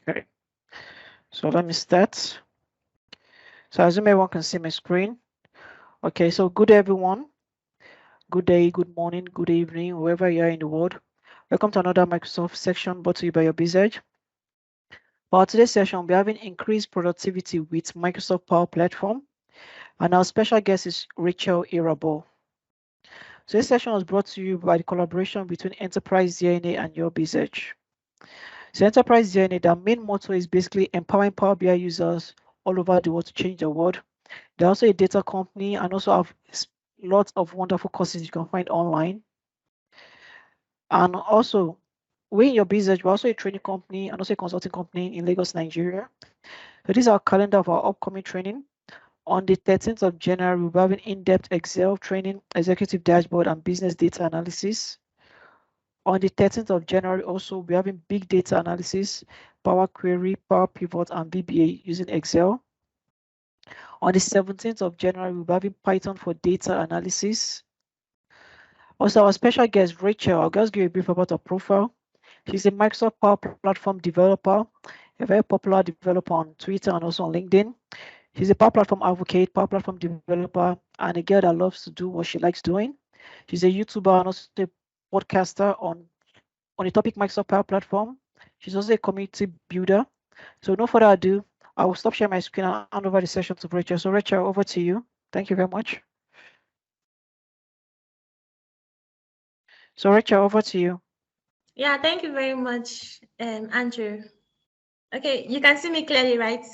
Okay, so let me start. So I assume everyone can see my screen. Okay, so good day, everyone. Good day, good morning, good evening, wherever you are in the world. Welcome to another Microsoft section brought to you by UrBizEdge. For today's session, we're having increased productivity with Microsoft Power Platform, and our special guest is Rachel Irabor. So this session was brought to you by the collaboration between Enterprise DNA and UrBizEdge. So Enterprise DNA, their main motto is basically empowering Power BI users all over the world to change the world. They're also a data company and also have lots of wonderful courses you can find online. And also, we in UrBizEdge, we're also a training company and also a consulting company in Lagos, Nigeria. So this is our calendar of our upcoming training. On the 13th of January, we'll be having in-depth Excel training, executive dashboard, and business data analysis. On the 13th of January, also, we're having big data analysis, Power Query, Power Pivot, and VBA using Excel. On the 17th of January, we'll be having Python for data analysis. Also, our special guest, Rachel, I'll just give you a brief about her profile. She's a Microsoft Power Platform developer, a very popular developer on Twitter and also on LinkedIn. She's a Power Platform advocate, Power Platform developer, and a girl that loves to do what she likes doing. She's a YouTuber and also a podcaster on the topic Microsoft Power Platform. She's also a community builder. So no further ado, I will stop sharing my screen and hand over the session to Rachel. So Rachel, over to you. Thank you very much. So Rachel, over to you. Yeah, thank you very much, Andrew. Okay, you can see me clearly, right?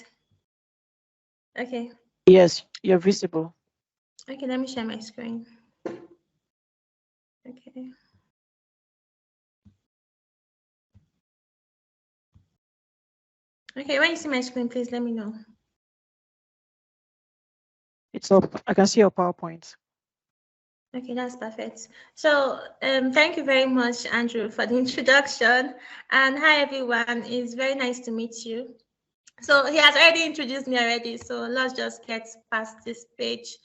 Okay. Yes, you're visible. Okay, let me share my screen. Okay. Okay, when you see my screen, please let me know. It's up. I can see your PowerPoint. Okay, that's perfect. So, thank you very much, Andrew, for the introduction. And hi, everyone. It's very nice to meet you. So he has already introduced me already. So let's just get past this page.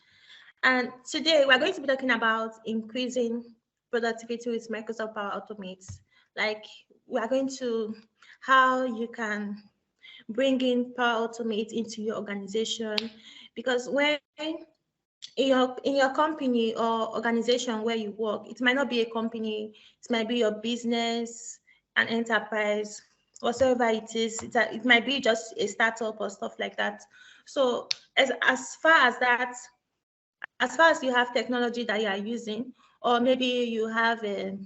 And today we're going to be talking about increasing productivity with Microsoft Power Automate. Like we are going to how you can bring in Power Automate into your organization, because when in your company or organization where you work, it might not be a company, it might be your business, an enterprise, whatever it is. It might be just a startup or stuff like that. So as far as you have technology that you are using, or maybe you have a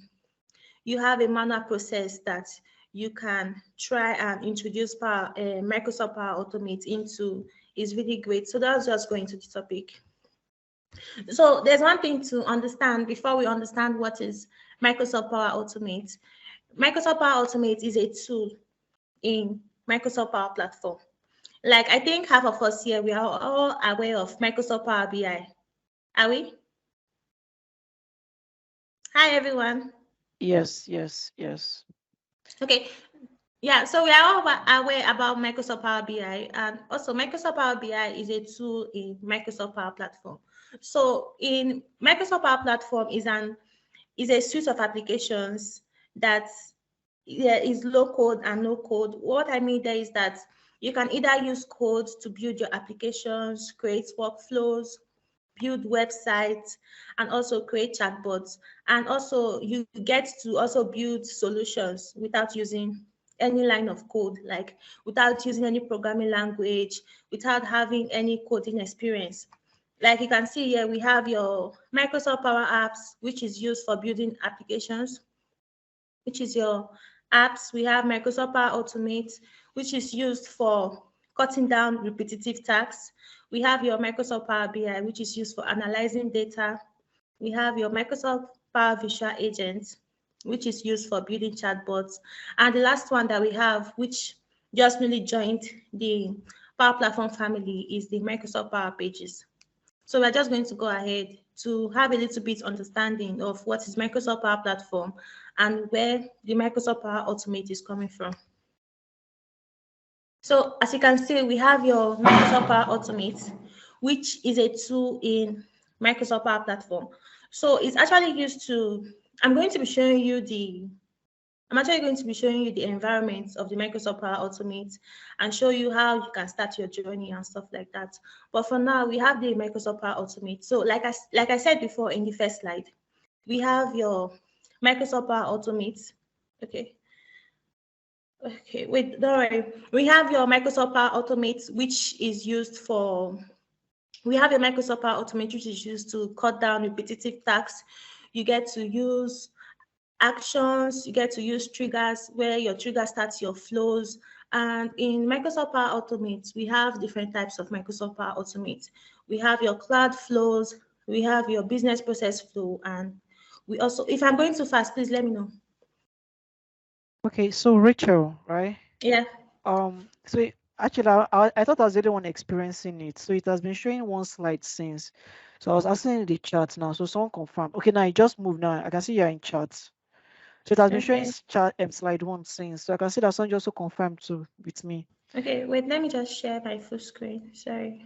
manual process that you can try and introduce Microsoft Power Automate into, is really great. So that's just going to the topic. So there's one thing to understand before we understand what is Microsoft Power Automate. Microsoft Power Automate is a tool in Microsoft Power Platform. Like I think half of us here, we are all aware of Microsoft Power BI. Are we? Hi, everyone. Yes, yes, yes. Okay. Yeah, so we are all aware about Microsoft Power BI, and also Microsoft Power BI is a tool in Microsoft Power Platform. So in Microsoft Power Platform is a suite of applications that is low code and no code. What I mean there is that you can either use code to build your applications, create workflows, build websites, and also create chatbots. And also you get to also build solutions without using any line of code, like without using any programming language, without having any coding experience. Like you can see here, we have your Microsoft Power Apps, which is used for building applications, which is your apps. We have Microsoft Power Automate, which is used for cutting down repetitive tasks. We have your Microsoft Power BI, which is used for analyzing data. We have your Microsoft Power Visual Agent, which is used for building chatbots. And the last one that we have, which just really joined the Power Platform family, is the Microsoft Power Pages. So we're just going to go ahead to have a little bit understanding of what is Microsoft Power Platform and where the Microsoft Power Automate is coming from. So as you can see, we have your Microsoft Power Automate, which is a tool in Microsoft Power Platform. So it's actually used to, I'm going to be showing you I'm actually going to be showing you the environment of the Microsoft Power Automate and show you how you can start your journey and stuff like that. But for now, we have the Microsoft Power Automate. So like I said before in the first slide, we have your Microsoft Power Automate. Okay. Okay, wait, don't worry. We have your Microsoft Power Automate, which is used for, we have your Microsoft Power Automate, which is used to cut down repetitive tasks. You get to use actions, you get to use triggers where your trigger starts your flows. And in Microsoft Power Automate, we have different types of Microsoft Power Automate. We have your cloud flows, we have your business process flow, and we also, if I'm going too fast, please let me know. Okay, so Rachel, right? Yeah. So actually, I thought I was the only one experiencing it. So it has been showing one slide since. So I was asking in the chat now. So someone confirmed. Okay, now it just moved now. I can see you're in chat. So it has been showing Okay. chat slide one since. So I can see that someone just also confirmed too with me. Okay, wait, let me just share my full screen. Sorry.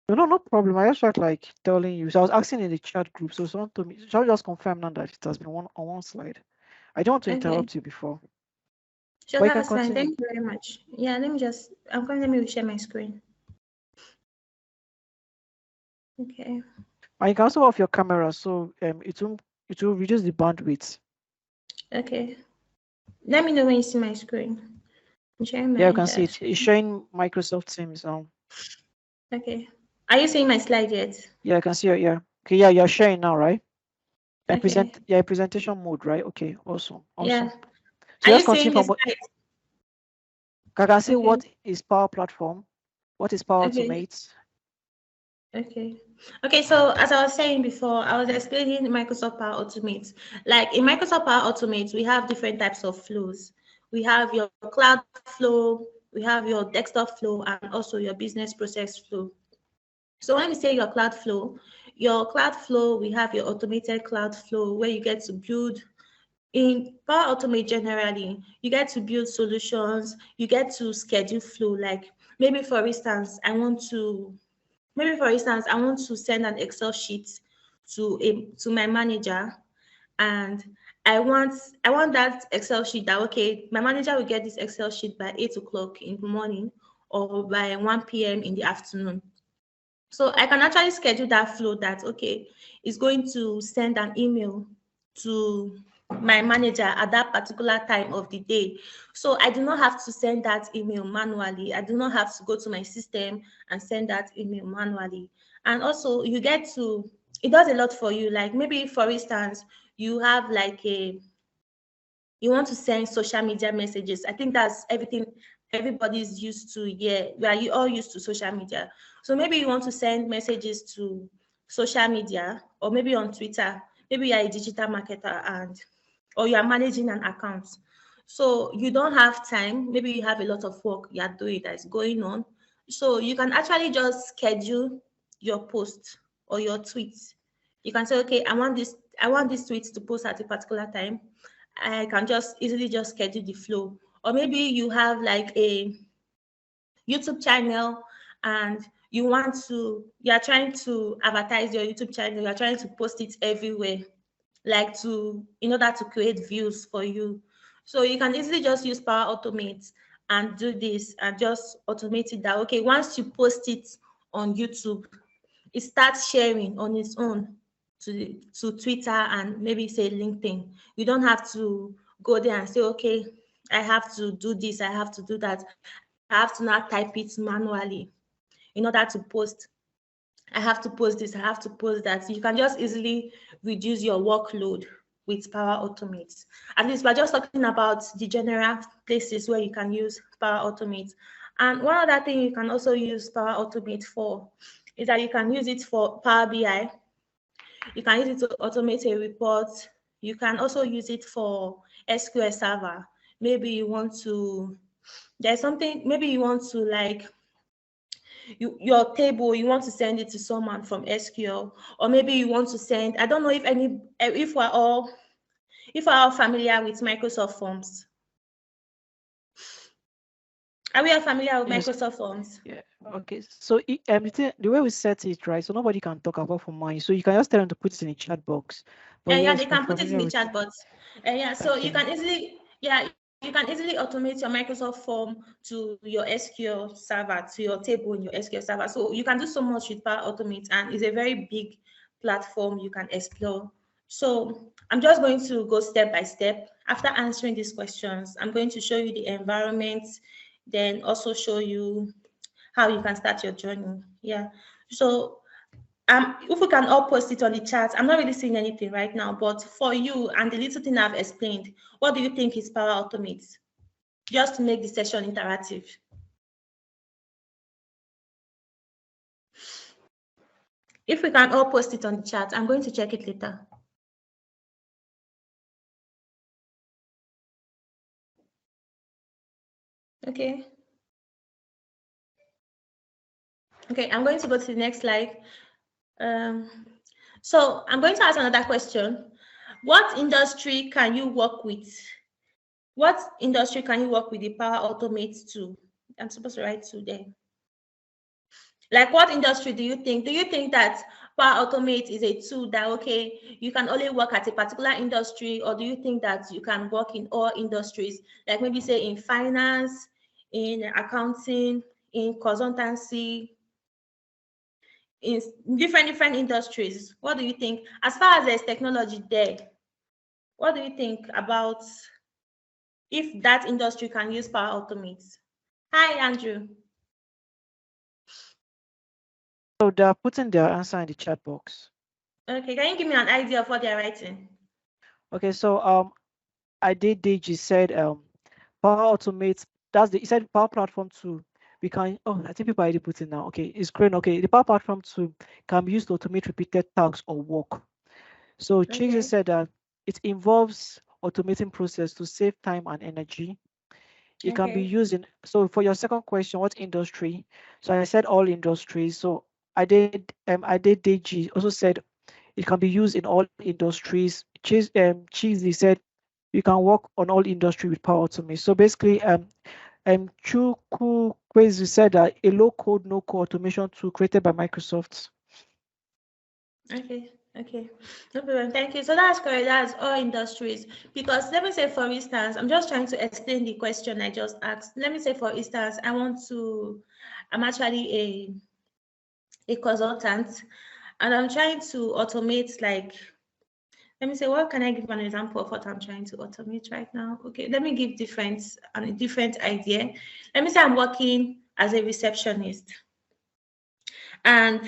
No, no problem. I just felt like telling you. So I was asking in the chat group. So someone told me. Shall we just confirm now that it has been on one slide? I don't want to Okay. interrupt you before, Sure, but you can that's fine. continue. Thank you very much. Yeah, let me just, let me share my screen. Okay. And you can also off your camera, so it will reduce the bandwidth. Okay. Let me know when you see my screen. I'm sharing my Yeah, you can see entire it. It's screen. showing Microsoft Teams now. Okay. Are you seeing my slide yet? Yeah, I can see it. Yeah. Okay. Yeah, you're sharing now, right? And Okay. yeah, presentation mode, right? Okay. Awesome. Yeah. Awesome. So Are you just continue seeing from this what slide? I can see. Okay. What is Power Platform? What is Power Okay. Automate? Okay. Okay, so as I was saying before, I was explaining Microsoft Power Automate. Like in Microsoft Power Automate, we have different types of flows. We have your cloud flow, we have your desktop flow, and also your business process flow. So when we say your cloud flow, we have your automated cloud flow where you get to build in Power Automate generally, you get to build solutions, you get to schedule flow. Like maybe for instance, I want to send an Excel sheet to my manager, and I want that Excel sheet that okay, my manager will get this Excel sheet by 8 o'clock in the morning or by 1 p.m. in the afternoon. So I can actually schedule that flow that okay, it's going to send an email to my manager at that particular time of the day. So I do not have to send that email manually. I do not have to go to my system and send that email manually. And also you get to, it does a lot for you. Like maybe for instance, you have like you want to send social media messages. I think that's everything everybody's used to. Yeah, we are you all used to social media. So maybe you want to send messages to social media or maybe on Twitter. Maybe you're a digital marketer and or you are managing an account. So you don't have time. Maybe you have a lot of work you're doing that's going on. So you can actually just schedule your post or your tweets. You can say, okay, I want this tweet to post at a particular time. I can just easily just schedule the flow. Or maybe you have like a YouTube channel and you are trying to advertise your YouTube channel, you are trying to post it everywhere, like in order to create views for you. So you can easily just use Power Automate and do this and just automate it that okay, once you post it on YouTube, it starts sharing on its own to Twitter and maybe say LinkedIn. You don't have to go there and say, okay, I have to do this, I have to do that. I have to now type it manually in order to post. I have to post this, I have to post that. So you can just easily reduce your workload with Power Automate. At least we're just talking about the general places where you can use Power Automate. And one other thing you can also use Power Automate for is that you can use it for Power BI. You can use it to automate a report. You can also use it for SQL Server. Maybe you want to, there's something, maybe you want to like your table, you want to send it to someone from SQL, or maybe you want to send, I don't know if we're all familiar with Microsoft Forms. Are we all familiar with Yes. Microsoft Forms? Yeah. Okay. So the way we set it, right? So nobody can talk about for mine. So you can just tell them to put it in the chat box. But Yeah, yes, they we're can put it in familiar the with it. chat box. Yeah, so you Okay. can easily Yeah, you can easily automate your Microsoft form to your SQL server, to your table in your SQL server. So you can do so much with Power Automate, and it's a very big platform you can explore. So I'm just going to go step by step. After answering these questions, I'm going to show you the environment, then also show you how you can start your journey. Yeah. So if we can all post it on the chat, I'm not really seeing anything right now, but for you and the little thing I've explained, what do you think is Power Automate? Just to make the session interactive. If we can all post it on the chat, I'm going to check it later. Okay. Okay, I'm going to go to the next slide. So I'm going to ask another question. What industry can you work with? What industry can you work with the Power Automate to? I'm supposed to write to there. Like, what industry do you think? Do you think that Power Automate is a tool that, okay, you can only work at a particular industry, or do you think that you can work in all industries? Like maybe say in finance, in accounting, in consultancy, in different industries. What do you think? As far as there's technology there, what do you think about if that industry can use Power Automate? Hi, Andrew. So they're putting their answer in the chat box. Okay, can you give me an idea of what they're writing? Okay, so I did DG said Power Automate, he said Power Platform 2. We can, I think people already put it now. Okay, it's great. Okay, the Power Platform 2 can be used to automate repeated tasks or work. So Chigzy said that it involves automating process to save time and energy. It can be used in, so for your second question, what industry? So I said all industries. So I did DG also said it can be used in all industries. Cheesy said you can work on all industry with Power Automate. So basically, Chukwu Kwezi said that a low code, no code automation tool created by Microsoft. Okay, no problem. Thank you. So that's correct. That's all industries. Because let me say, for instance, I'm just trying to explain the question I just asked. Let me say, for instance, I'm actually a consultant, and I'm trying to automate, like, let me say, what can I give an example of what I'm trying to automate right now? Okay, let me give a different idea. Let me say I'm working as a receptionist, and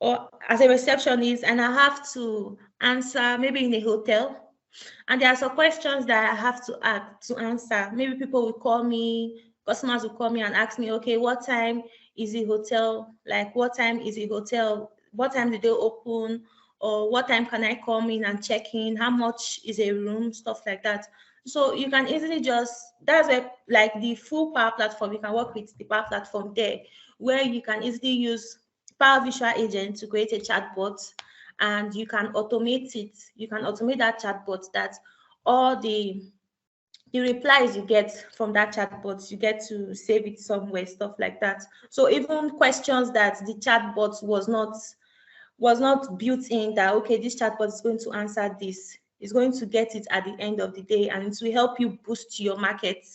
or as a receptionist, and I have to answer maybe in a hotel, and there are some questions that I have to answer. Maybe people will call me, customers will call me and ask me, okay, what time is the hotel? Like, what time is the hotel? What time did they open? Or what time can I come in and check in? How much is a room? Stuff like that. So you can easily that's where, like, the full Power Platform, you can work with the Power Platform there, where you can easily use Power Visual Agent to create a chatbot, and you can automate it. You can automate that chatbot, that all the replies you get from that chatbot, you get to save it somewhere, stuff like that. So even questions that the chatbot was not built in, that okay, this chatbot is going to answer this, is going to get it at the end of the day, and it will help you boost your market,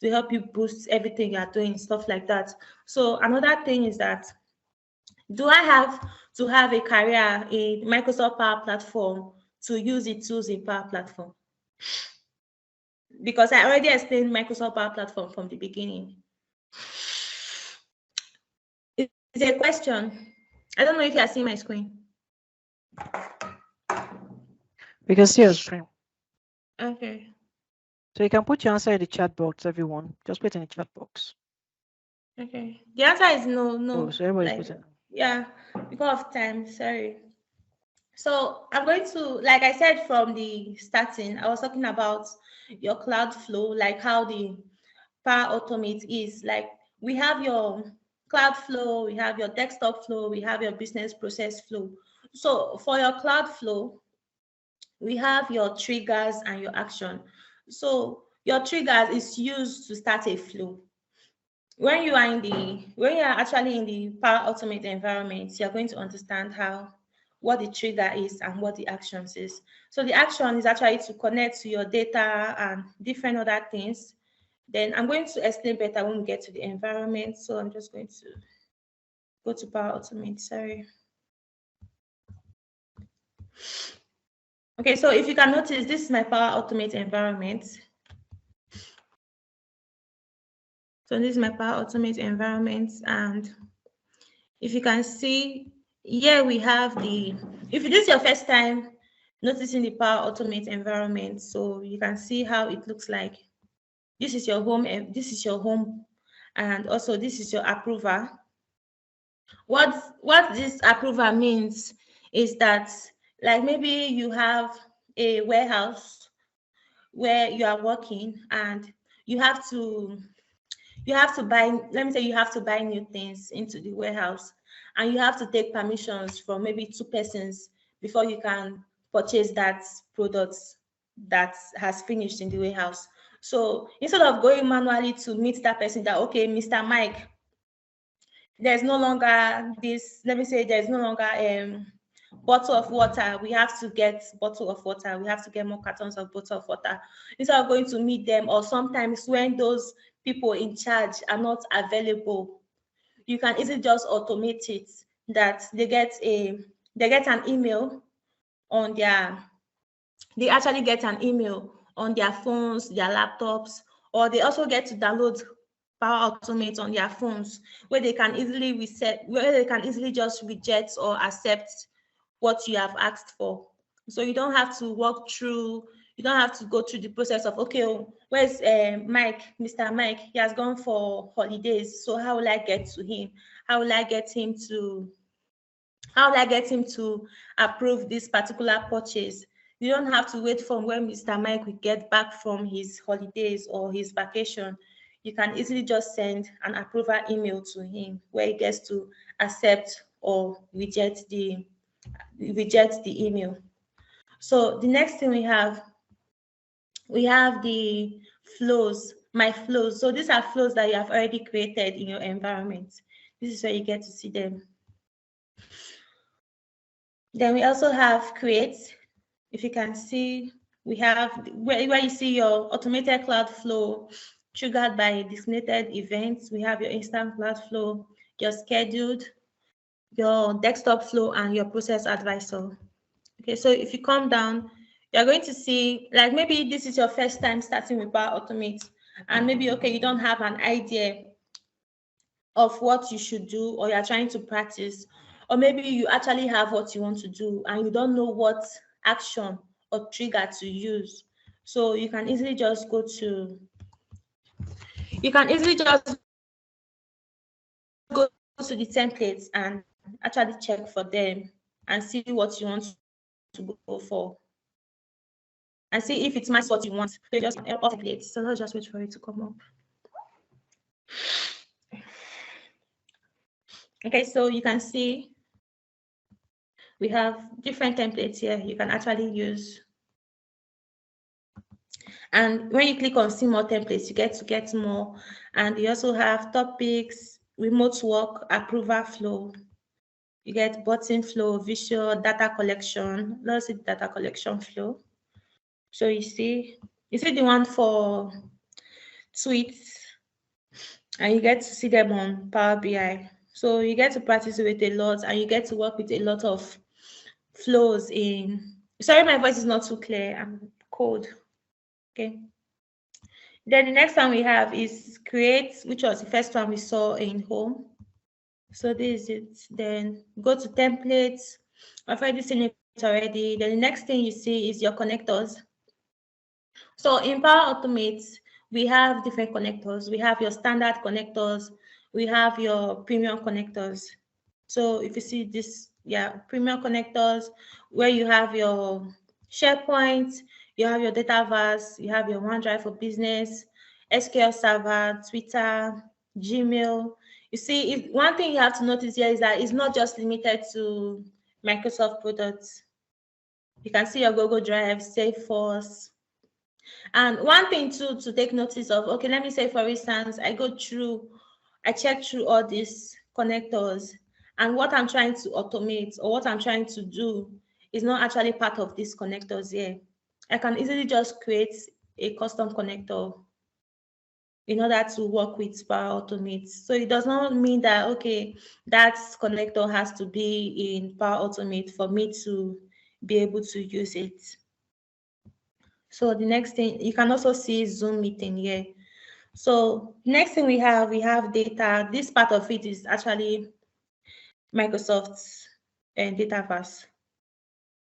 to help you boost everything you are doing, stuff like that. So another thing is that, do I have to have a career in Microsoft Power Platform to use the tools in Power Platform? Because I already explained Microsoft Power Platform from the beginning. It's a question. I don't know if you are seeing my screen. We can see your screen. Okay. So you can put your answer in the chat box, everyone. Just put it in the chat box. Okay. The answer is no. Oh, so everybody's Like, putting. yeah, because of time. Sorry. So I'm going to, like I said from the starting, I was talking about your cloud flow, like how the Power Automate is. Like, we have your cloud flow, we have your desktop flow, we have your business process flow. So for your cloud flow, we have your triggers and your action. So your triggers is used to start a flow. When you are actually in the Power Automate environment, you're going to understand what the trigger is and what the actions is. So the action is actually to connect to your data and different other things. Then I'm going to explain better when we get to the environment. So I'm just going to go to Power Automate, sorry. Okay, so if you can notice, this is my Power Automate environment. So this is my Power Automate environment, and if you can see, here we have if this is your first time noticing the Power Automate environment, so you can see how it looks like. This is your home, and also this is your approver. What this approver means is that, like, maybe you have a warehouse where you are working and you have to buy, let me say you have to buy new things into the warehouse, and you have to take permissions from maybe 2 persons before you can purchase that product that has finished in the warehouse. So instead of going manually to meet that person, that, okay, Mr. Mike, there's no longer this, let me say there's no longer bottle of water, we have to get bottle of water, we have to get more cartons of bottle of water. Instead of going to meet them, or sometimes when those people in charge are not available, you can easily just automate it, that they get an email on their, they actually get an email on their phones, their laptops, or they also get to download Power Automate on their phones, where they can easily just reject or accept what you have asked for. So you don't have to walk through, you don't have to go through the process of, okay, where's Mike, Mr. Mike? He has gone for holidays. So how will I get to him? How will I get him to approve this particular purchase? You don't have to wait for when Mr. Mike will get back from his holidays or his vacation. You can easily just send an approval email to him, where he gets to accept or reject the email. So the next thing we have the flows, my flows. So these are flows that you have already created in your environment. This is where you get to see them. Then we also have create. If you can see, we have where you see your automated cloud flow triggered by designated events. We have your instant cloud flow, your scheduled, your desktop flow, and your process advisor. Okay, so if you come down, you're going to see, like, maybe this is your first time starting with Power Automate, and maybe, okay, you don't have an idea of what you should do, or you're trying to practice, or maybe you actually have what you want to do and you don't know what action or trigger to use. So you can easily just go to the templates and actually check for them and see what you want to go for, and see if it matches what you want. So just templates. So let's just wait for it to come up. Okay, so you can see we have different templates here you can actually use. And when you click on see more templates, you get to get more. And you also have topics, remote work, approval flow. You get button flow, visual, data collection. Let's see data collection flow. So you see the one for tweets, and you get to see them on Power BI. So you get to practice with a lot, and you get to work with a lot of flows in. Sorry, my voice is not too clear. I'm cold. Okay. Then the next one we have is create, which was the first one we saw in home. So this is it. Then go to templates. I've already seen it already. Then the next thing you see is your connectors. So in Power Automate, we have different connectors. We have your standard connectors. We have your premium connectors. So if you see this, premium connectors, where you have your SharePoint, you have your Dataverse, you have your OneDrive for Business, SQL Server, Twitter, Gmail. You see, one thing you have to notice here is that it's not just limited to Microsoft products. You can see your Google Drive, Salesforce. And one thing too to take notice of, okay, let me say, for instance, I check through all these connectors, and what I'm trying to automate or what I'm trying to do is not actually part of these connectors here, I can easily just create a custom connector in order to work with Power Automate. So it does not mean that, okay, that connector has to be in Power Automate for me to be able to use it. So the next thing, you can also see Zoom meeting here. So next thing we have data. This part of it is actually Microsoft's Dataverse.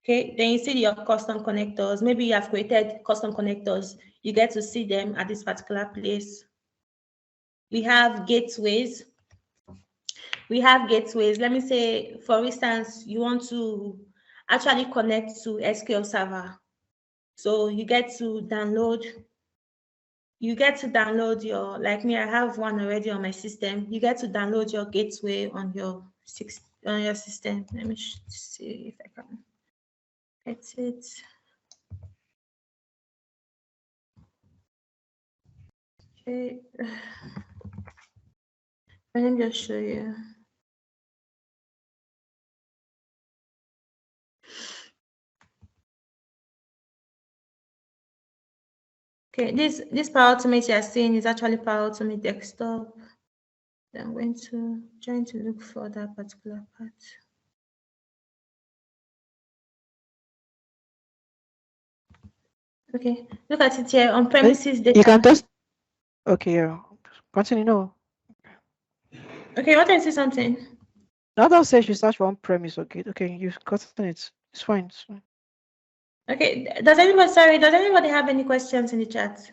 Okay, then you see your custom connectors. Maybe you have created custom connectors. You get to see them at this particular place. We have gateways. Let me say, for instance, you want to actually connect to SQL Server. So you get to download your, like me, I have one already on my system. You get to download your gateway on your system. Let me see if I can get it. Okay. Let me just show you. Okay, this Power Automate you are seeing is actually Power Automate desktop. I'm going to trying to look for that particular part. Okay, look at it here on premises data. You can just okay, continue. No. Okay, what is something? Now that says you search for on premise. Okay, you've gotten it. It's fine. It's fine. Okay, does anybody have any questions in the chat?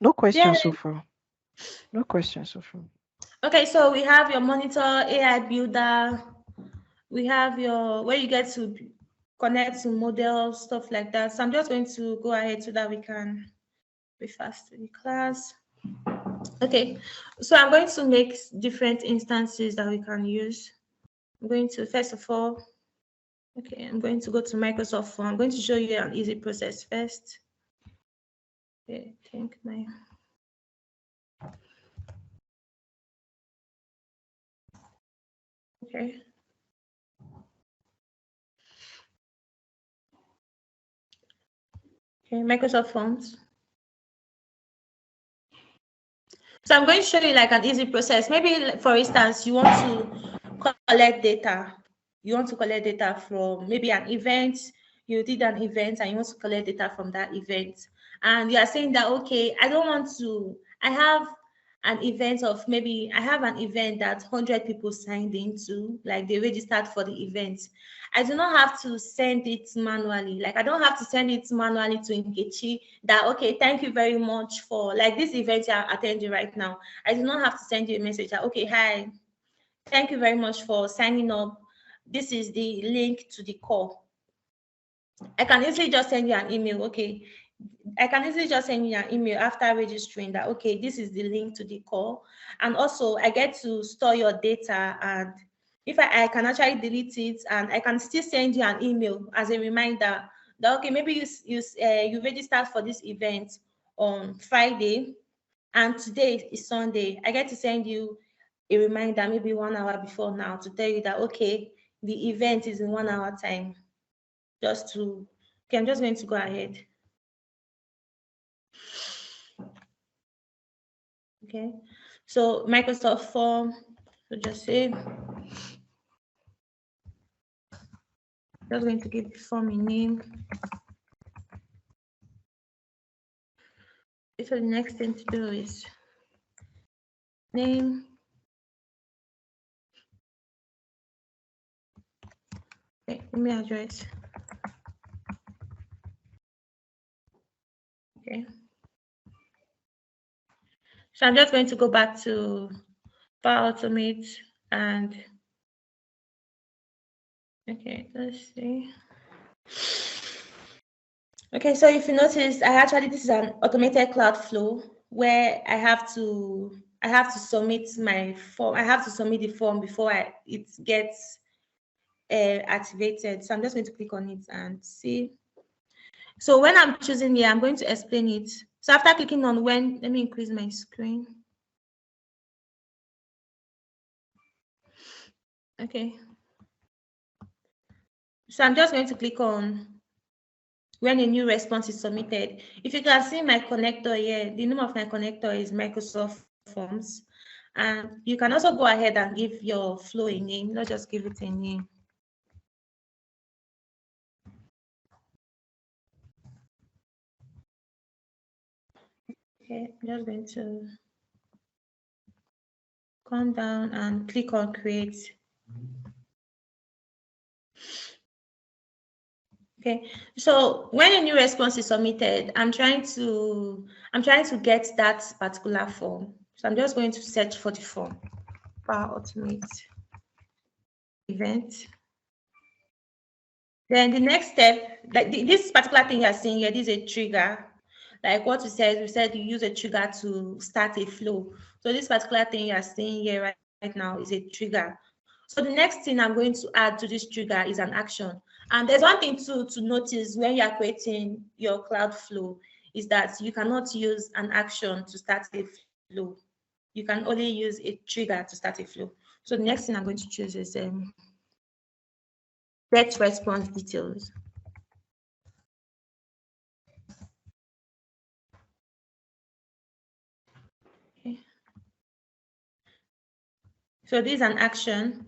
No questions so far. No questions so far. Okay, so we have your monitor, AI builder. We have your where you get to connect to models, stuff like that. So I'm just going to go ahead so that we can be fast to the class. Okay, so I'm going to make different instances that we can use. I'm going to, first of all, okay, I'm going to go to Microsoft Form. I'm going to show you an easy process first. Okay, I think my okay. Okay, Microsoft Forms. So I'm going to show you like an easy process. Maybe, for instance, you want to collect data. You want to collect data from maybe an event. You did an event and you want to collect data from that event. And you are saying that, okay, I have an event of maybe, I have an event that 100 people signed into, like they registered for the event. I do not have to send it manually. Like I don't have to send it manually to Nkechi that, okay, thank you very much for like this event you're attending right now. I do not have to send you a message that, okay, hi, thank you very much for signing up. This is the link to the call. I can easily just send you an email. Okay, I can easily just send you an email after registering that, okay, this is the link to the call. And also I get to store your data, and if I can actually delete it, and I can still send you an email as a reminder that, okay, maybe you registered for this event on Friday and today is Sunday. I get to send you a reminder maybe 1 hour before now to tell you that, okay, the event is in 1 hour time. Okay, I'm just going to go ahead. Okay, so Microsoft Form, so just say, just going to give the form a name. So the next thing to do is name. Okay, email address. Okay. So I'm just going to go back to Power Automate and okay, let's see. Okay, so if you notice, this is an automated cloud flow where I have to submit my form. I have to submit the form before it gets activated. So I'm just going to click on it and see. So when I'm choosing here, I'm going to explain it. So after clicking on when, let me increase my screen. Okay. So I'm just going to click on when a new response is submitted. If you can see my connector here, the name of my connector is Microsoft Forms. And you can also go ahead and give your flow a name. Let's just give it a name. Okay, I'm just going to come down and click on create. Okay, so when a new response is submitted, I'm trying to get that particular form. So I'm just going to search for the form. Power Automate event. Then the next step, like this particular thing you're seeing here, this is a trigger. Like what we said you use a trigger to start a flow. So this particular thing you're seeing here right now is a trigger. So the next thing I'm going to add to this trigger is an action. And there's one thing to notice when you're creating your cloud flow is that you cannot use an action to start a flow. You can only use a trigger to start a flow. So the next thing I'm going to choose is get response details. Okay. So this is an action.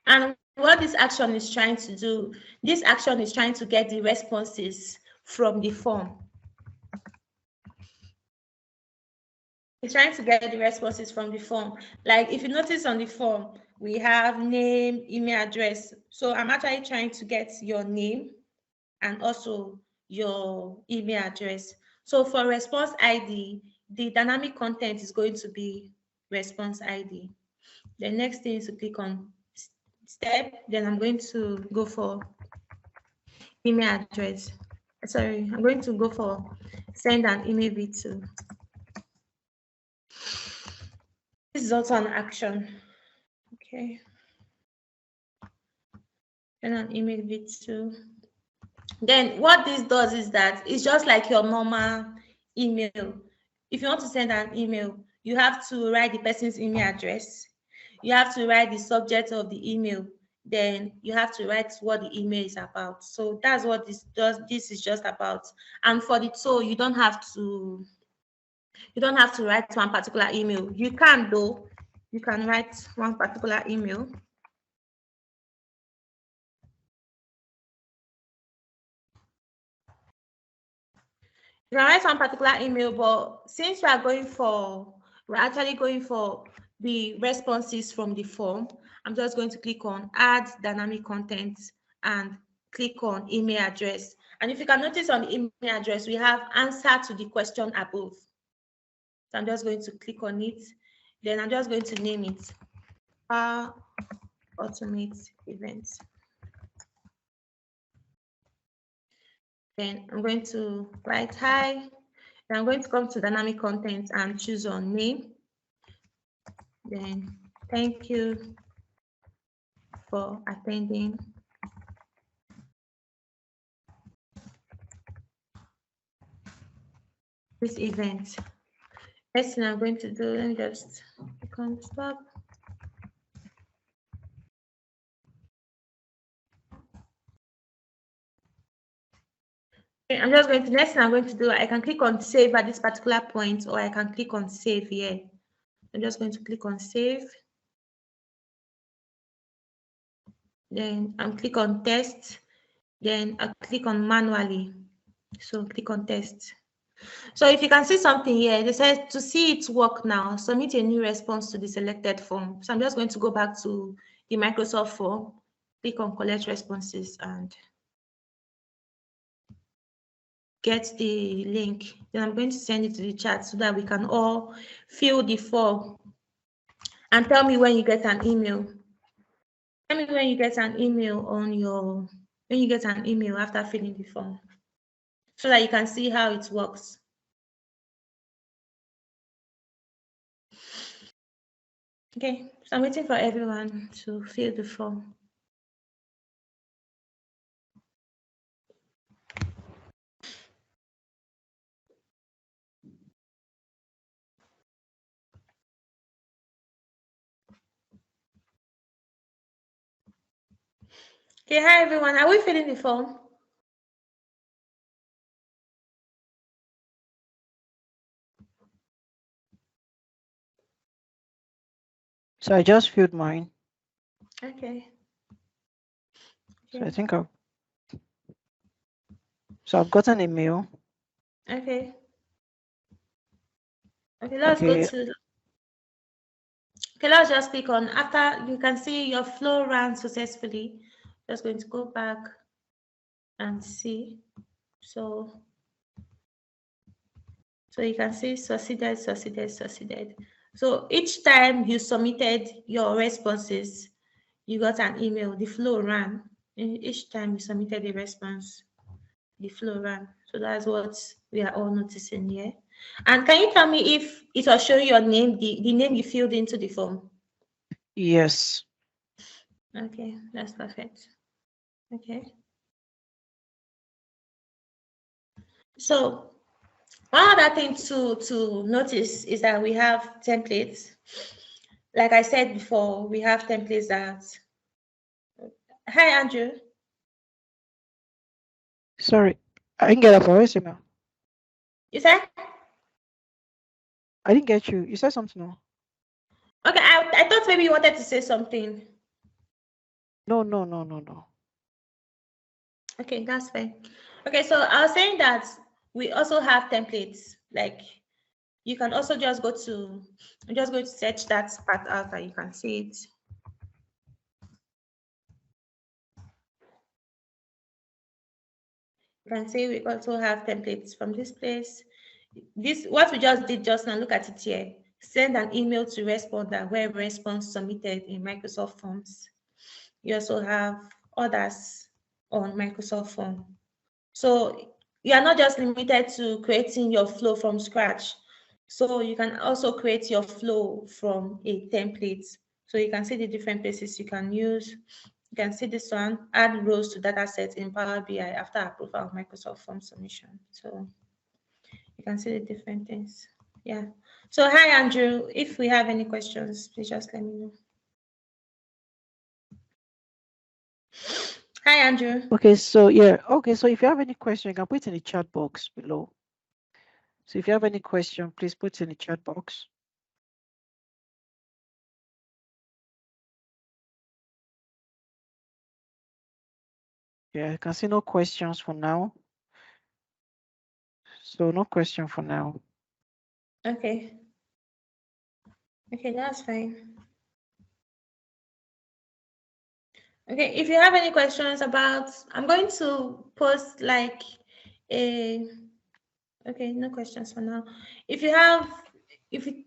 And what this action is trying to do, this action is trying to get the responses from the form. It's trying to get the responses from the form. Like if you notice on the form, we have name, email address. So I'm actually trying to get your name and also your email address. So for response ID, the dynamic content is going to be response ID. The next thing is to click on step. Then I'm going to go for email address. Sorry, I'm going to go for send an email V2. This is also an action. Okay. Send an email V2. Then what this does is that it's just like your normal email. If you want to send an email, you have to write the person's email address. You have to write the subject of the email. Then you have to write what the email is about. So that's what this does. This is just about. And for the tool, you don't have to write one particular email. You can though. You can write one particular email. You can write one particular email, but since we're actually going for the responses from the form, I'm just going to click on add dynamic content and click on email address. And if you can notice on the email address, we have answer to the question above. So I'm just going to click on it. Then I'm just going to name it automate events. Then I'm going to write hi. Then I'm going to come to dynamic content and choose on name. Then thank you for attending this event. Next thing I'm going to do, let me just click on stop. Okay, I'm just going to, next thing I'm going to do, I can click on save at this particular point, or I can click on save here. I'm just going to click on save. Then I'm click on test. Then I click on manually. So click on test. So if you can see something here, they said to see it work now, submit a new response to the selected form. So I'm just going to go back to the Microsoft form, click on collect responses and get the link. Then I'm going to send it to the chat so that we can all fill the form. And tell me when you get an email. Tell me when you get an email after filling the form, so that you can see how it works. Okay, so I'm waiting for everyone to fill the form. Okay, hi everyone. Are we filling the form? So I just filled mine. Okay. So I Okay. think I've gotten a mail. Okay. Okay, let's go Okay. to okay, let's just click on after you can see your flow ran successfully. Just going to go back and see. So you can see succeeded, succeeded, succeeded. So each time you submitted your responses, you got an email, the flow ran. Each time you submitted a response, the flow ran. So that's what we are all noticing here. And can you tell me if it was showing your name, the name you filled into the form? Yes. Okay, that's perfect. Okay. So one other thing to notice is that we have templates. Like I said before, we have templates that. Hi, Andrew. Sorry. I didn't get that for voice email. You said? I didn't get you. You said something now. Okay, I thought maybe you wanted to say something. No. Okay, that's fine. Okay, so I was saying that we also have templates. Like you can also just go to search that part out and you can see it. You can see we also have templates from this place. This what we just did just now, look at it here. Send an email to responder where response submitted in Microsoft Forms. You also have others on Microsoft Form. So you are not just limited to creating your flow from scratch. So you can also create your flow from a template. So you can see the different places you can use. You can see this one, add rows to data sets in Power BI after approval of Microsoft Form submission. So you can see the different things. Yeah. So hi, Andrew. If we have any questions, please just let me know. Hi, Andrew. Okay, so yeah. Okay, so if you have any question, you can put it in the chat box below. So if you have any question, please put it in the chat box. Yeah, I can see no questions for now. So no question for now. Okay. Okay, that's fine. Okay, if you have any questions about, I'm going to post like a, okay, no questions for now. If you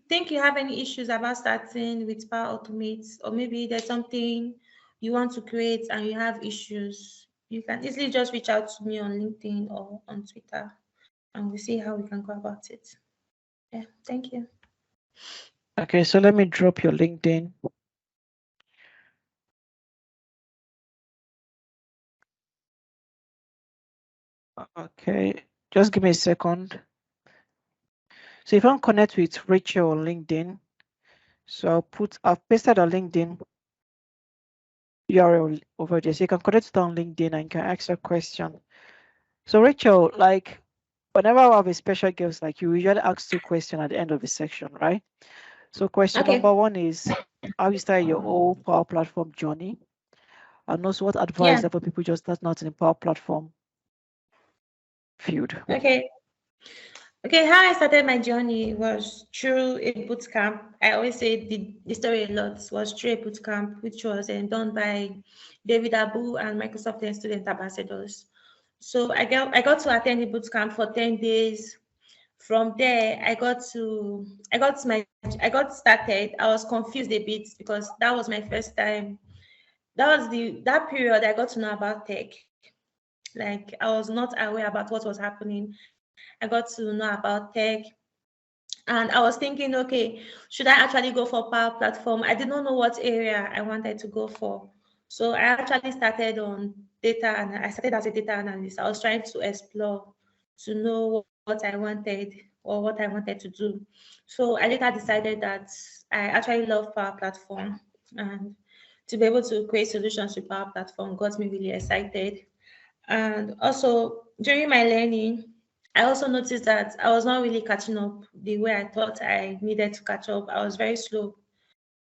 think you have any issues about starting with Power Automate, or maybe there's something you want to create and you have issues, you can easily just reach out to me on LinkedIn or on Twitter, and we'll see how we can go about it. Yeah, thank you. Okay, so let me drop your LinkedIn. Okay, just give me a second. So if I want to connect with Rachel on LinkedIn, so I've pasted a LinkedIn URL over there. So you can connect it on LinkedIn and you can ask a question. So Rachel, like whenever I have a special guest, like you usually ask 2 questions at the end of the section, right? So question number Okay. 1 is how you started your whole Power Platform journey, and also what advice Yeah. for people just starting out in the Power Platform field. Okay. Okay, how I started my journey was through a boot camp. I always say the story a lot was through a boot camp, which was done by David Abu and Microsoft and student ambassadors. So I got to attend the boot camp for 10 days. From there, I got started. I was confused a bit because that was my first time. That period I got to know about tech. Like I was not aware about what was happening. I got to know about tech, and I was thinking, okay, should I actually go for Power Platform? I did not know what area I wanted to go for. So I actually started on data, and I started as a data analyst. I was trying to explore to know what I wanted or what I wanted to do. So I later decided that I actually love Power Platform, and to be able to create solutions with Power Platform got me really excited. And also during my learning, I also noticed that I was not really catching up the way I thought I needed to catch up. I was very slow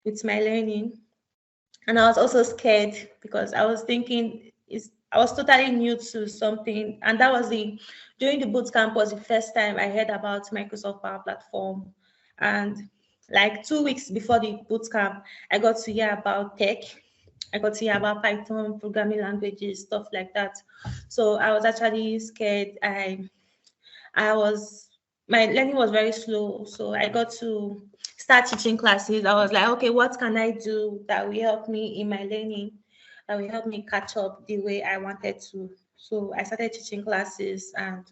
with my learning. And I was also scared because I was thinking I was totally new to something. And that was during the boot camp was the first time I heard about Microsoft Power Platform. And like 2 weeks before the boot camp, I got to hear about tech. I got to hear about Python, programming languages, stuff like that. So I was actually scared. I was my learning was very slow, so I got to start teaching classes. I was like, okay, what can I do that will help me in my learning, that will help me catch up the way I wanted to. So I started teaching classes, and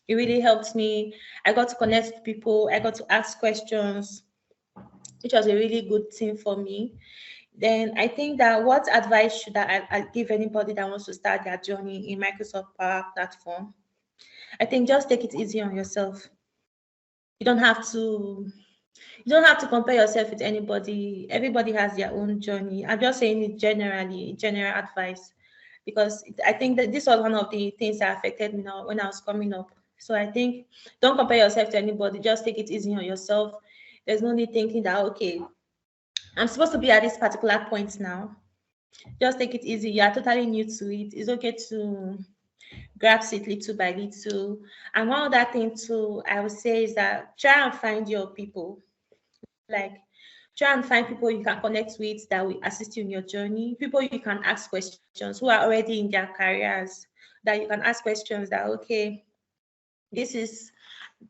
it really helped me. I got to connect with people. I got to ask questions, which was a really good thing for me. Then I think that what advice should I give anybody that wants to start their journey in Microsoft Power Platform? I think just take it easy on yourself. You don't have to compare yourself with anybody. Everybody has their own journey. I'm just saying it generally, general advice, because I think that this was one of the things that affected me now when I was coming up. So I think don't compare yourself to anybody. Just take it easy on yourself. There's no need thinking that, okay, I'm supposed to be at this particular point now. Just take it easy. You are totally new to it. It's okay to grasp it little by little. And one other thing too, I would say is that try and find your people. Like, try and find people you can connect with that will assist you in your journey. People you can ask questions who are already in their careers, that you can ask questions that, okay, this is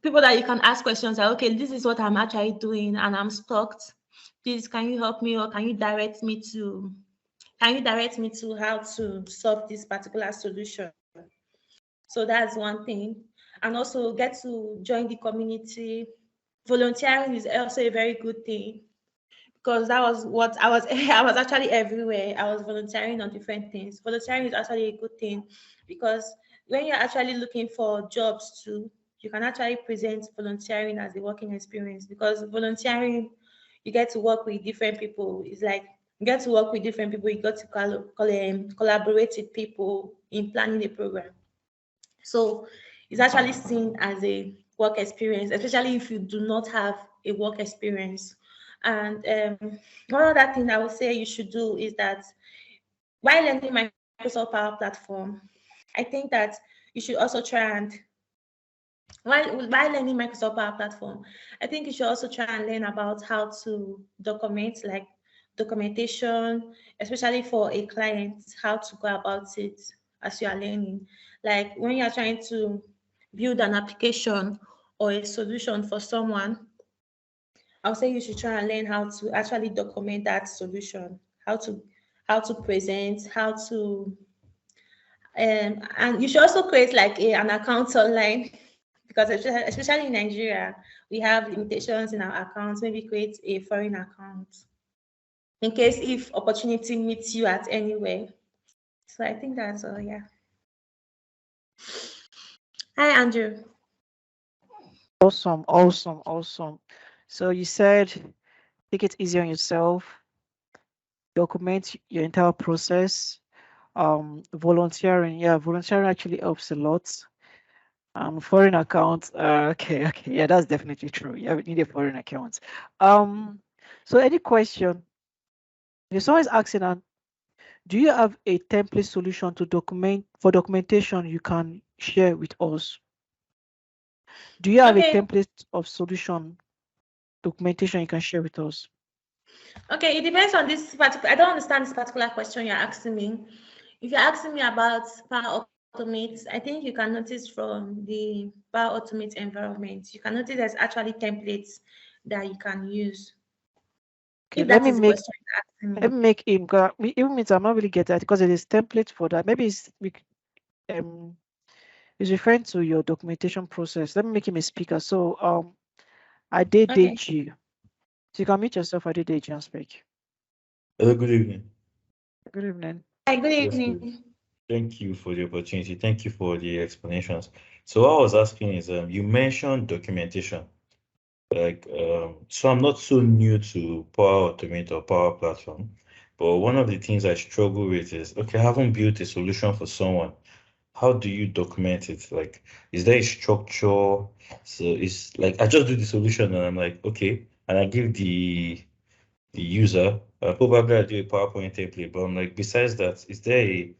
people that you can ask questions that, okay, this is what I'm actually doing and I'm stuck. Please, can you help me, or can you direct me to how to solve this particular solution? So that's one thing. And also get to join the community. Volunteering is also a very good thing, because that was what I was I was actually everywhere. I was volunteering on different things. Volunteering is actually a good thing, because when you're actually looking for jobs too, you can actually present volunteering as a working experience, because volunteering, you get to work with different people. It's like you get to work with different people, you got to collaborate with people in planning the program. So it's actually seen as a work experience, especially if you do not have a work experience. And one other thing I would say you should do is that while learning Microsoft Power Platform, I think that you should also try and while learning Microsoft Power Platform, I think you should also try and learn about how to document, like documentation, especially for a client, how to go about it as you are learning. Like when you are trying to build an application or a solution for someone, I'll say you should try and learn how to actually document that solution, how to present, how to and you should also create like an account online, because especially in Nigeria, we have limitations in our accounts. Maybe create a foreign account in case if opportunity meets you at anywhere. So I think that's all. Yeah. Hi, Andrew. Awesome, awesome, awesome. So you said take it easy on yourself, document your entire process. Volunteering, yeah, volunteering actually helps a lot. Foreign account, okay, yeah, that's definitely true. Yeah, we need a foreign account. So any question? If someone is asking, do you have a template solution to documentation you can share with us? Do you have a template of solution documentation you can share with us? Okay, it depends on this particular. I don't understand this particular question you're asking me. If you're asking me about Power Automate, I think you can notice from the Power Automate environment, you can notice there's actually templates that you can use. Okay, If that is the question you're asking me. let me make him. Even means I'm not really getting that, because it is template for that. Maybe it's referring to your documentation process. Let me make him a speaker. So I did you. So you can meet yourself. I did and speak. Hello, good evening. Good evening. Hi, good Yes, evening. please. Thank you for the opportunity. Thank you for the explanations. So what I was asking is, you mentioned documentation. So I'm not so new to Power Automate or Power Platform, But one of the things I struggle with is, okay, I haven't built a solution for someone. How do you document it? Like, is there a structure? So it's like I just do the solution and I'm like, okay, and I give the user, probably I do a PowerPoint template, but I'm like, besides that, is there a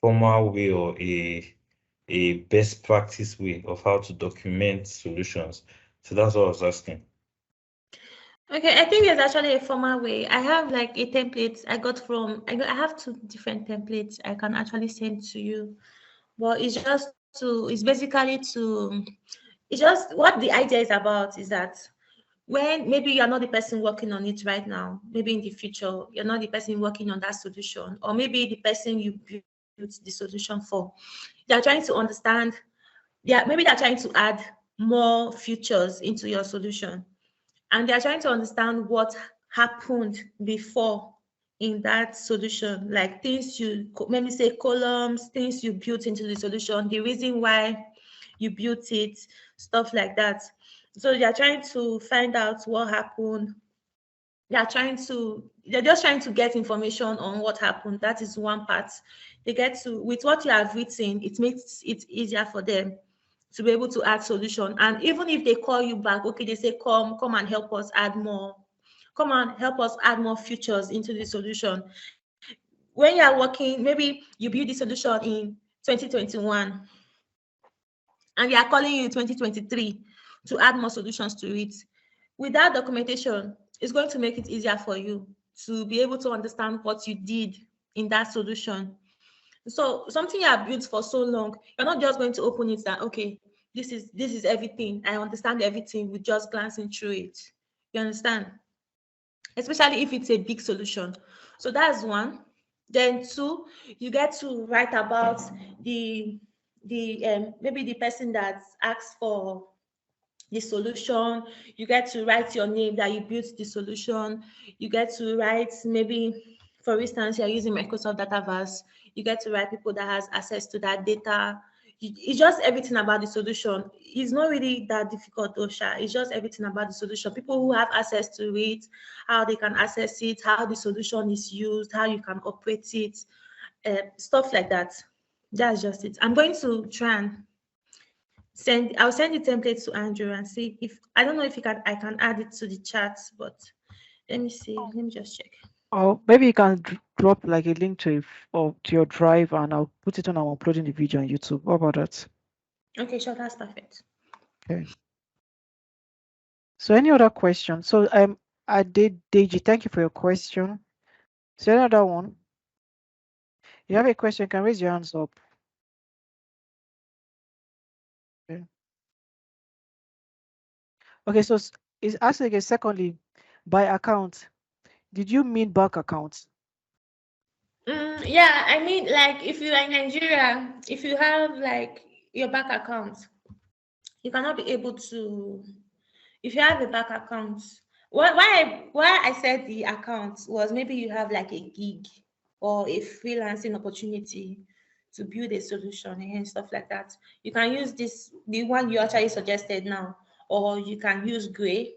formal way or a best practice way of how to document solutions? So that's what I was asking. Okay, I think there's actually a formal way. I have like a template I got from I have two different templates I can actually send to you. But it's basically it's just what the idea is about is that when maybe you're not the person working on it right now, maybe in the future, you're not the person working on that solution, or maybe the person you built the solution for, they're trying to understand, maybe they're trying to add more features into your solution, and they're trying to understand what happened before in that solution, like things you maybe say columns, things you built into the solution, the reason why you built it, stuff like that. So they're trying to find out what happened. They're just trying to get information on what happened. That is one part. They get to, with what you have written, it makes it easier for them to be able to add solution. And even if they call you back, okay, they say, come and help us add more, come and help us add more features into the solution. When you are working, maybe you build the solution in 2021, and they are calling you in 2023 to add more solutions to it. With that documentation, it's going to make it easier for you to be able to understand what you did in that solution. So something you have built for so long, you're not just going to open it and okay, this is everything. I understand everything with just glancing through it. You understand? Especially if it's a big solution. So that's one. Then two, you get to write about the maybe the person that asks for the solution. You get to write your name that you built the solution. You get to write, maybe for instance you're using Microsoft Dataverse, you get to write people that has access to that data. It's just everything about the solution. It's not really that difficult, Osha. It's just everything about the solution. People who have access to it, how they can access it, how the solution is used, how you can operate it, stuff like that. That's just it. I'm going to try and I'll send the template to Andrew and see if, I don't know if I can add it to the chat, but let me see. Let me just check. Or maybe you can drop like a link to or to your drive, and I'll put it on. I'm uploading the video on YouTube. What about that? Okay, sure, that's perfect. Okay. So any other questions? So I did Deji. Thank you for your question. So another one. You have a question? You can raise your hands up. Okay. Okay. So it's asking again. Secondly, by account. Did you mean bank accounts? Yeah, I mean, like if you are in Nigeria, if you have like your bank account, you cannot be able to. If you have a bank account, why I said the account was maybe you have like a gig or a freelancing opportunity to build a solution and stuff like that. You can use the one you actually suggested now, or you can use Gray,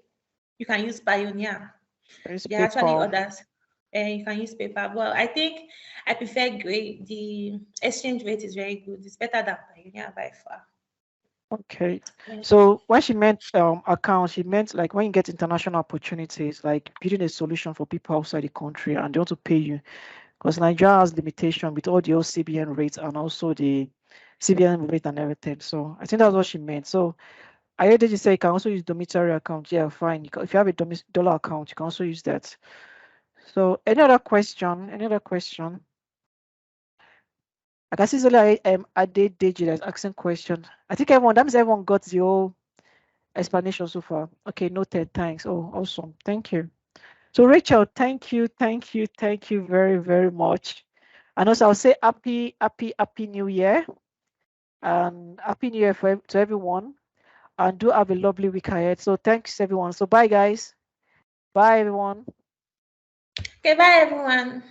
you can use Pioneer. It's There are actually PayPal. others. And you can use paper. Well, I think I prefer Gray. The exchange rate is very good. It's better than Pioneer by far. Okay. Yeah. So when she meant account, she meant like when you get international opportunities, like building a solution for people outside the country and they want to pay you. Because Nigeria has limitation with all the old CBN rates and also the CBN rate and everything. So I think that's what she meant. So I heard that you say you can also use domiciliary account. Yeah, fine. If you have a dollar account, you can also use that. So any other question? Any other question? I can see Zola Ade Deji that's asking question. I think that means everyone got the whole explanation so far. Okay, noted. Thanks. Oh, awesome. Thank you. So Rachel, thank you very, very much. And also I'll say happy New Year. And happy New Year to everyone. And do have a lovely week ahead. So thanks everyone. So bye guys. Bye everyone. Okay, bye everyone.